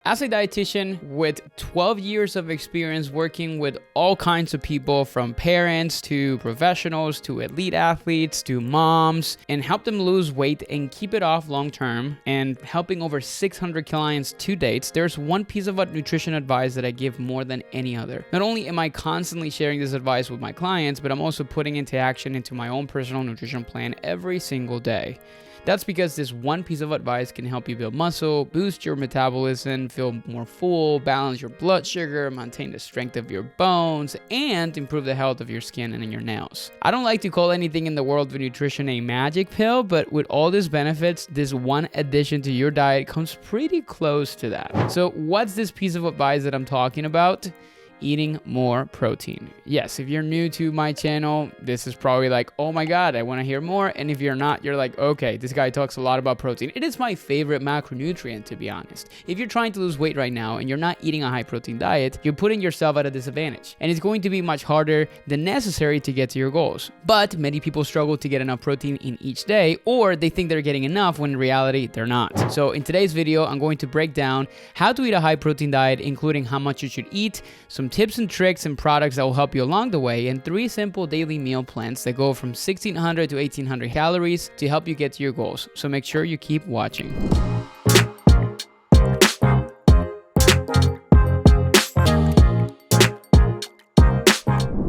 As a dietitian with 12 years of experience working with all kinds of people, from parents to professionals to elite athletes to moms, and help them lose weight and keep it off long term, and helping over 600 clients to date, there's one piece of nutrition advice that I give more than any other. Not only am I constantly sharing this advice with my clients, but I'm also putting into action into my own personal nutrition plan every single day. That's because this one piece of advice can help you build muscle, boost your metabolism, feel more full, balance your blood sugar, maintain the strength of your bones, and improve the health of your skin and your nails. I don't like to call anything in the world of nutrition a magic pill, but with all these benefits, this one addition to your diet comes pretty close to that. So what's this piece of advice that I'm talking about? Eating more protein. Yes, if you're new to my channel, this is probably like, oh my God, I want to hear more. And if you're not, you're like, okay, this guy talks a lot about protein. It is my favorite macronutrient, to be honest. If you're trying to lose weight right now and you're not eating a high protein diet, you're putting yourself at a disadvantage. And it's going to be much harder than necessary to get to your goals. But many people struggle to get enough protein in each day, or they think they're getting enough when in reality they're not. So in today's video, I'm going to break down how to eat a high protein diet, including how much you should eat, some tips and tricks and products that will help you along the way, and 3 simple daily meal plans that go from 1600 to 1800 calories to help you get to your goals. So make sure you keep watching.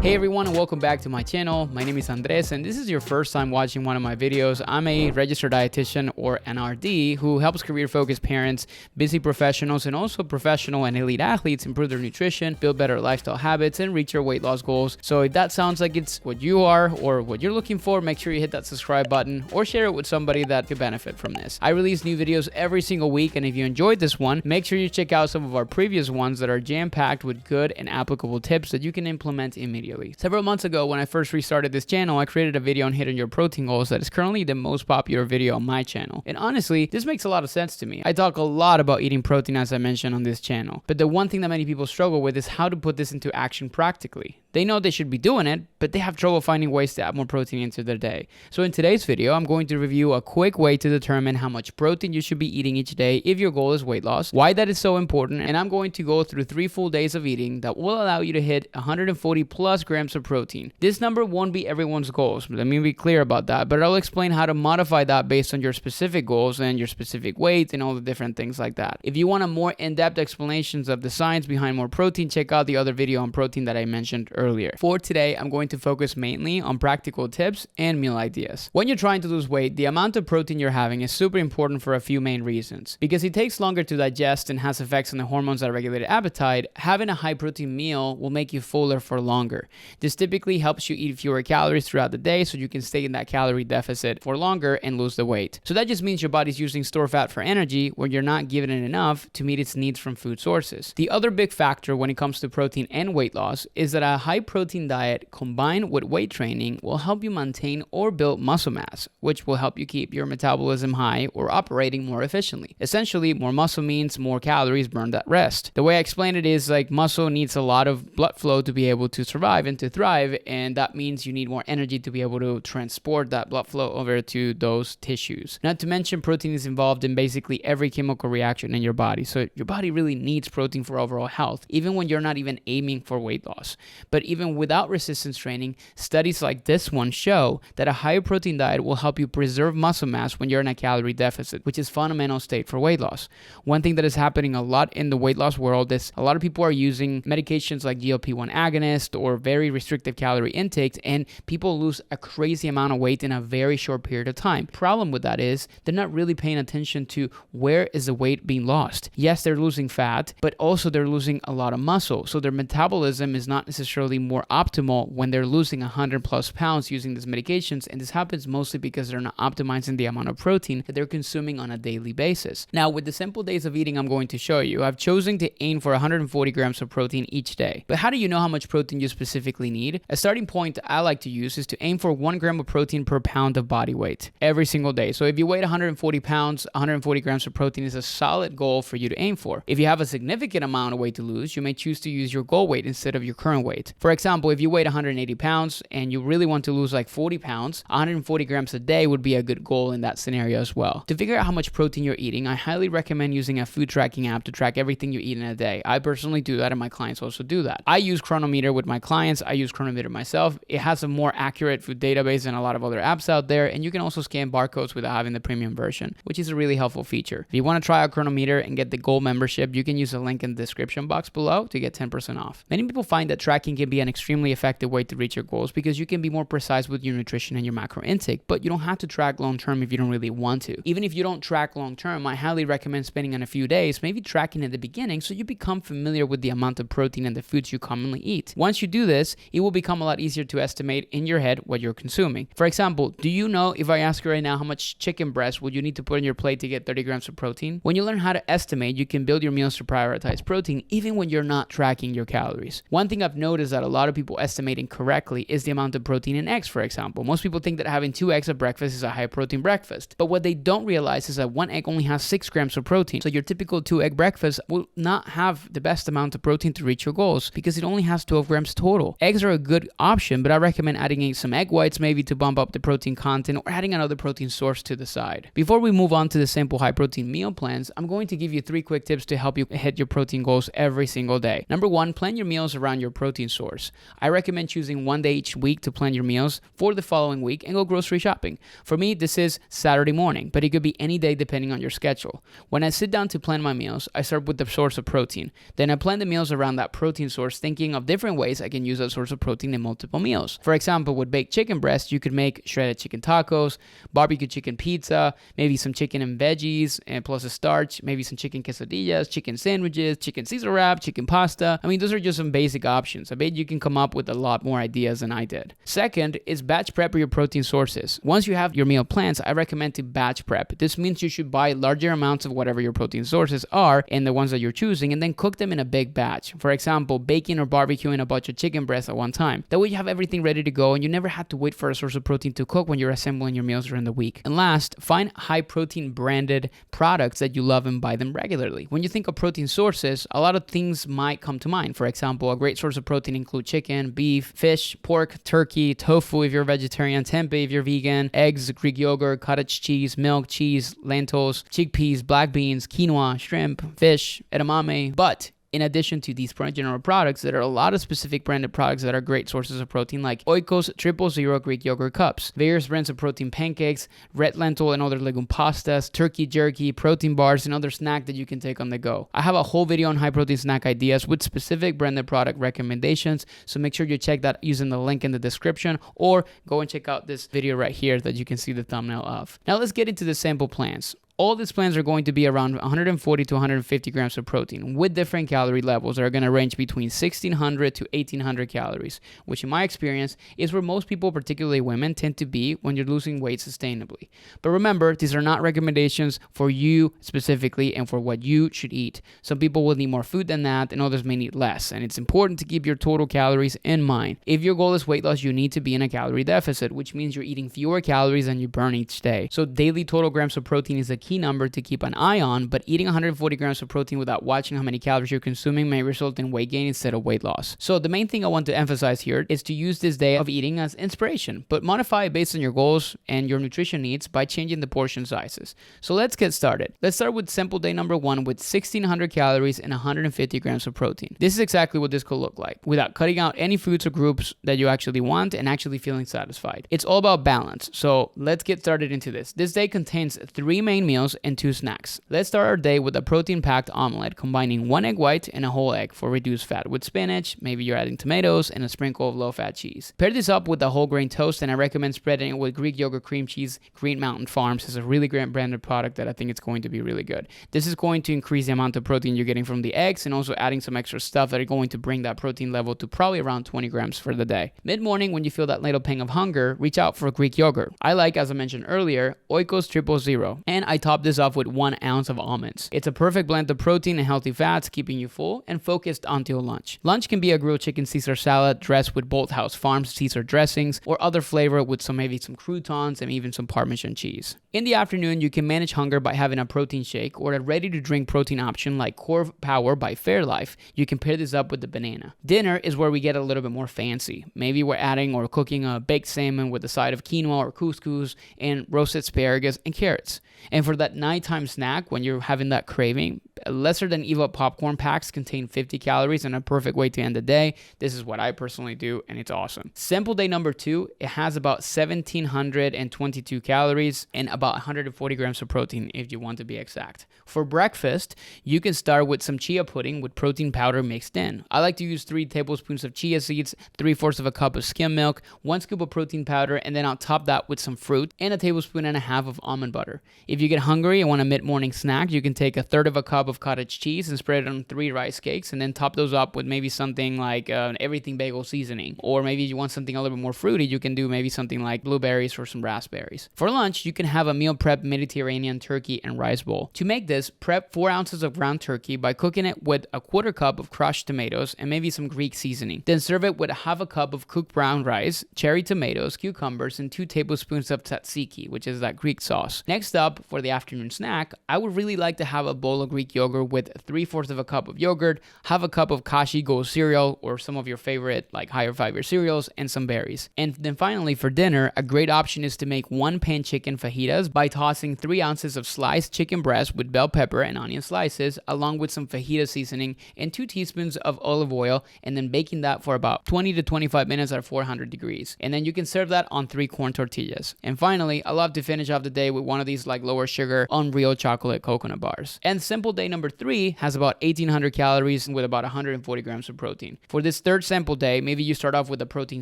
Hey everyone, and welcome back to my channel. My name is Andres, and this is your first time watching one of my videos. I'm a registered dietitian, or an RD, who helps career-focused parents, busy professionals, and also professional and elite athletes improve their nutrition, build better lifestyle habits, and reach their weight loss goals. So if that sounds like it's what you are or what you're looking for, make sure you hit that subscribe button or share it with somebody that could benefit from this. I release new videos every single week, and if you enjoyed this one, make sure you check out some of our previous ones that are jam-packed with good and applicable tips that you can implement immediately. Several months ago, when I first restarted this channel, I created a video on hitting your protein goals that is currently the most popular video on my channel. And honestly, this makes a lot of sense to me. I talk a lot about eating protein, as I mentioned, on this channel. But the one thing that many people struggle with is how to put this into action practically. They know they should be doing it, but they have trouble finding ways to add more protein into their day. So in today's video, I'm going to review a quick way to determine how much protein you should be eating each day if your goal is weight loss, why that is so important, and I'm going to go through 3 full days of eating that will allow you to hit 140 plus grams of protein. This number won't be everyone's goals. Let me be clear about that, but I'll explain how to modify that based on your specific goals and your specific weight and all the different things like that. If you want a more in-depth explanations of the science behind more protein, check out the other video on protein that I mentioned earlier. For today, I'm going to focus mainly on practical tips and meal ideas. When you're trying to lose weight, the amount of protein you're having is super important for a few main reasons. Because it takes longer to digest and has effects on the hormones that regulate appetite, having a high protein meal will make you fuller for longer. This typically helps you eat fewer calories throughout the day so you can stay in that calorie deficit for longer and lose the weight. So that just means your body's using stored fat for energy when you're not giving it enough to meet its needs from food sources. The other big factor when it comes to protein and weight loss is that a high protein diet combined with weight training will help you maintain or build muscle mass, which will help you keep your metabolism high or operating more efficiently. Essentially, more muscle means more calories burned at rest. The way I explain it is like muscle needs a lot of blood flow to be able to survive and to thrive, and that means you need more energy to be able to transport that blood flow over to those tissues. Not to mention, protein is involved in basically every chemical reaction in your body, so your body really needs protein for overall health, even when you're not even aiming for weight loss. But even without resistance training, studies like this one show that a higher protein diet will help you preserve muscle mass when you're in a calorie deficit, which is fundamental state for weight loss. One thing that is happening a lot in the weight loss world is a lot of people are using medications like GLP-1 agonist or very restrictive calorie intakes, and people lose a crazy amount of weight in a very short period of time. Problem with that is they're not really paying attention to where is the weight being lost. Yes, they're losing fat, but also they're losing a lot of muscle. So their metabolism is not necessarily more optimal when they're losing 100 plus pounds using these medications, and this happens mostly because they're not optimizing the amount of protein that they're consuming on a daily basis. Now, with the simple days of eating I'm going to show you, I've chosen to aim for 140 grams of protein each day. But how do you know how much protein you specifically specifically need. A starting point I like to use is to aim for 1 gram of protein per pound of body weight every single day. So if you weigh 140 pounds, 140 grams of protein is a solid goal for you to aim for. If you have a significant amount of weight to lose, you may choose to use your goal weight instead of your current weight. For example, if you weigh 180 pounds and you really want to lose like 40 pounds, 140 grams a day would be a good goal in that scenario as well. To figure out how much protein you're eating, I highly recommend using a food tracking app to track everything you eat in a day. I personally do that and my clients also do that. I use Chronometer with my clients. I use Chronometer myself. It has a more accurate food database than a lot of other apps out there, and you can also scan barcodes without having the premium version, which is a really helpful feature. If you want to try out Chronometer and get the gold membership, you can use the link in the description box below to get 10% off. Many people find that tracking can be an extremely effective way to reach your goals because you can be more precise with your nutrition and your macro intake, but you don't have to track long term if you don't really want to. Even if you don't track long term, I highly recommend spending in a few days, maybe tracking at the beginning so you become familiar with the amount of protein and the foods you commonly eat. Once you do this, it will become a lot easier to estimate in your head what you're consuming. For example, do you know if I ask you right now how much chicken breast would you need to put on your plate to get 30 grams of protein? When you learn how to estimate, you can build your meals to prioritize protein even when you're not tracking your calories. One thing I've noticed that a lot of people estimate incorrectly is the amount of protein in eggs, for example. Most people think that having 2 eggs at breakfast is a high protein breakfast, but what they don't realize is that 1 egg only has 6 grams of protein. So your typical 2-egg breakfast will not have the best amount of protein to reach your goals because it only has 12 grams total. Eggs are a good option, but I recommend adding in some egg whites maybe to bump up the protein content or adding another protein source to the side. Before we move on to the simple high protein meal plans, I'm going to give you 3 quick tips to help you hit your protein goals every single day. Number 1, plan your meals around your protein source. I recommend choosing 1 day each week to plan your meals for the following week and go grocery shopping. For me, this is Saturday morning, but it could be any day depending on your schedule. When I sit down to plan my meals, I start with the source of protein. Then I plan the meals around that protein source, thinking of different ways I can use that source of protein in multiple meals. For example, with baked chicken breast, you could make shredded chicken tacos, barbecue chicken pizza, maybe some chicken and veggies, and plus a starch, maybe some chicken quesadillas, chicken sandwiches, chicken Caesar wrap, chicken pasta. I mean, those are just some basic options. I bet you can come up with a lot more ideas than I did. Second is batch prep your protein sources. Once you have your meal plans, I recommend to batch prep. This means you should buy larger amounts of whatever your protein sources are and the ones that you're choosing, and then cook them in a big batch. For example, baking or barbecuing a bunch of chicken breasts at one time. That way you have everything ready to go and you never have to wait for a source of protein to cook when you're assembling your meals during the week. And last, find high protein branded products that you love and buy them regularly. When you think of protein sources, a lot of things might come to mind. For example, a great source of protein include chicken, beef, fish, pork, turkey, tofu if you're a vegetarian, tempeh if you're vegan, eggs, Greek yogurt, cottage cheese, milk, cheese, lentils, chickpeas, black beans, quinoa, shrimp, fish, edamame. But in addition to these general products, there are a lot of specific branded products that are great sources of protein, like Oikos 000 Greek yogurt cups, various brands of protein pancakes, red lentil and other legume pastas, turkey jerky, protein bars, and other snack that you can take on the go. I have a whole video on high protein snack ideas with specific branded product recommendations, so make sure you check that using the link in the description, or go and check out this video right here that you can see the thumbnail of. Now let's get into the sample plans. All these plans are going to be around 140 to 150 grams of protein with different calorie levels that are going to range between 1,600 to 1,800 calories, which in my experience is where most people, particularly women, tend to be when you're losing weight sustainably. But remember, these are not recommendations for you specifically and for what you should eat. Some people will need more food than that and others may need less, and it's important to keep your total calories in mind. If your goal is weight loss, you need to be in a calorie deficit, which means you're eating fewer calories than you burn each day. So daily total grams of protein is a key number to keep an eye on, but eating 140 grams of protein without watching how many calories you're consuming may result in weight gain instead of weight loss. So the main thing I want to emphasize here is to use this day of eating as inspiration, but modify it based on your goals and your nutrition needs by changing the portion sizes. So let's get started. Let's start with simple day number 1 with 1,600 calories and 150 grams of protein. This is exactly what this could look like without cutting out any foods or groups that you actually want and actually feeling satisfied. It's all about balance. So let's get started into this. This day contains 3 main meals and 2 snacks. Let's start our day with a protein-packed omelet combining 1 egg white and a whole egg for reduced fat with spinach, maybe you're adding tomatoes, and a sprinkle of low-fat cheese. Pair this up with a whole grain toast, and I recommend spreading it with Greek yogurt cream cheese. Green Mountain Farms is a really great branded product that I think it's going to be really good. This is going to increase the amount of protein you're getting from the eggs and also adding some extra stuff that are going to bring that protein level to probably around 20 grams for the day. Mid-morning, when you feel that little pang of hunger, reach out for Greek yogurt. I like, as I mentioned earlier, Oikos 000. And I top this off with 1 ounce of almonds. It's a perfect blend of protein and healthy fats, keeping you full and focused until lunch. Lunch can be a grilled chicken Caesar salad dressed with Bolthouse Farms Caesar dressings or other flavor with maybe some croutons and even some Parmesan cheese. In the afternoon, you can manage hunger by having a protein shake or a ready-to-drink protein option like Core Power by Fairlife. You can pair this up with the banana. Dinner is where we get a little bit more fancy. Maybe we're adding or cooking a baked salmon with a side of quinoa or couscous and roasted asparagus and carrots. And for that nighttime snack, when you're having that craving, lesser than Eva popcorn packs contain 50 calories and a perfect way to end the day. This is what I personally do, and it's awesome. Sample day number 2, it has about 1,722 calories and about 140 grams of protein if you want to be exact. For breakfast, you can start with some chia pudding with protein powder mixed in. I like to use 3 tablespoons of chia seeds, 3/4 of a cup of skim milk, 1 scoop of protein powder, and then I'll top that with some fruit and a tablespoon and a half of almond butter. If you get hungry and want a mid-morning snack, you can take 1/3 of a cup of cottage cheese and spread it on 3 rice cakes and then top those up with maybe something like everything bagel seasoning. Or maybe you want something a little bit more fruity, you can do maybe something like blueberries or some raspberries. For lunch, you can have a meal prep Mediterranean turkey and rice bowl. To make this, prep 4 ounces of ground turkey by cooking it with 1/4 cup of crushed tomatoes and maybe some Greek seasoning. Then serve it with 1/2 cup of cooked brown rice, cherry tomatoes, cucumbers, and 2 tablespoons of tzatziki, which is that Greek sauce. Next up, for the afternoon snack, I would really like to have a bowl of Greek yogurt with 3/4 of a cup of yogurt, 1/2 cup of Kashi Gold cereal or some of your favorite like higher fiber cereals, and some berries. And then finally for dinner, a great option is to make 1-pan chicken fajitas by tossing 3 ounces of sliced chicken breast with bell pepper and onion slices along with some fajita seasoning and 2 teaspoons of olive oil, and then baking that for about 20 to 25 minutes at 400 degrees. And then you can serve that on 3 corn tortillas. And finally, I love to finish off the day with one of these like lower sugar Unreal chocolate coconut bars. And simple day number 3 has about 1,800 calories with about 140 grams of protein. For this third sample day, maybe you start off with a protein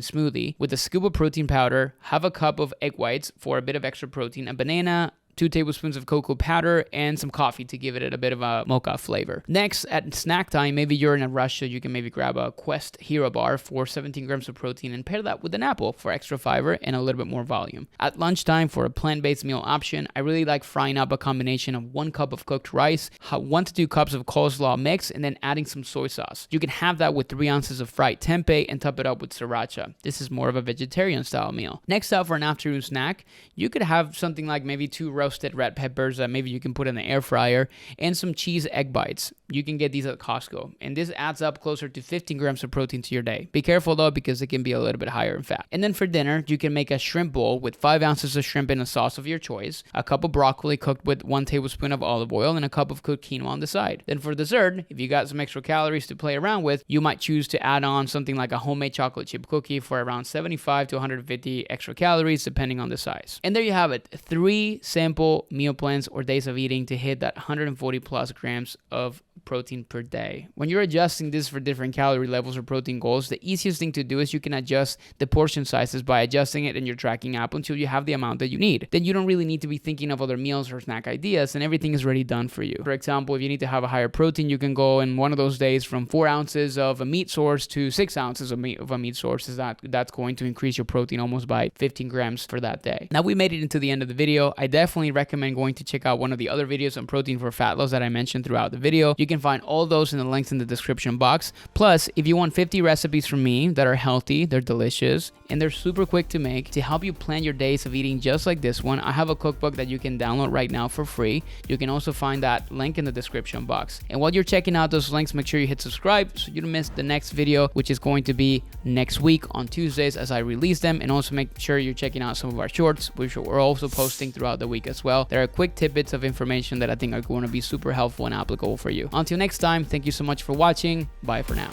smoothie with a scoop of protein powder, have a cup of egg whites for a bit of extra protein, a banana, 2 tablespoons of cocoa powder, and some coffee to give it a bit of a mocha flavor. Next, at snack time, maybe you're in a rush, so you can maybe grab a Quest Hero Bar for 17 grams of protein and pair that with an apple for extra fiber and a little bit more volume. At lunchtime, for a plant-based meal option, I really like frying up a combination of 1 cup of cooked rice, 1 to 2 cups of coleslaw mix, and then adding some soy sauce. You can have that with 3 ounces of fried tempeh and top it up with sriracha. This is more of a vegetarian style meal. Next up, for an afternoon snack, you could have something like maybe 2 roasted red peppers that maybe you can put in the air fryer and some cheese egg bites. You can get these at Costco, and this adds up closer to 15 grams of protein to your day. Be careful though, because it can be a little bit higher in fat. And then for dinner, you can make a shrimp bowl with 5 ounces of shrimp in a sauce of your choice, a cup of broccoli cooked with 1 tablespoon of olive oil, and a cup of cooked quinoa on the side. Then for dessert, if you got some extra calories to play around with, you might choose to add on something like a homemade chocolate chip cookie for around 75 to 150 extra calories depending on the size. And there you have it, 3 sample meal plans or days of eating to hit that 140 plus grams of protein per day. When you're adjusting this for different calorie levels or protein goals, the easiest thing to do is you can adjust the portion sizes by adjusting it in your tracking app until you have the amount that you need. Then you don't really need to be thinking of other meals or snack ideas, and everything is already done for you. For example, if you need to have a higher protein, you can go in one of those days from 4 ounces of a meat source to 6 ounces of a meat source. That's going to increase your protein almost by 15 grams for that day. Now we made it into the end of the video. I definitely recommend going to check out one of the other videos on protein for fat loss that I mentioned throughout the video. You can find all those in the links in the description box. Plus, if you want 50 recipes from me that are healthy, they're delicious, and they're super quick to make to help you plan your days of eating just like this one, I have a cookbook that you can download right now for free. You can also find that link in the description box. And while you're checking out those links, make sure you hit subscribe so you don't miss the next video, which is going to be next week on Tuesdays as I release them. And also make sure you're checking out some of our shorts, which we're also posting throughout the week as well. There are quick tidbits of information that I think are going to be super helpful and applicable for you. Until next time, thank you so much for watching. Bye for now.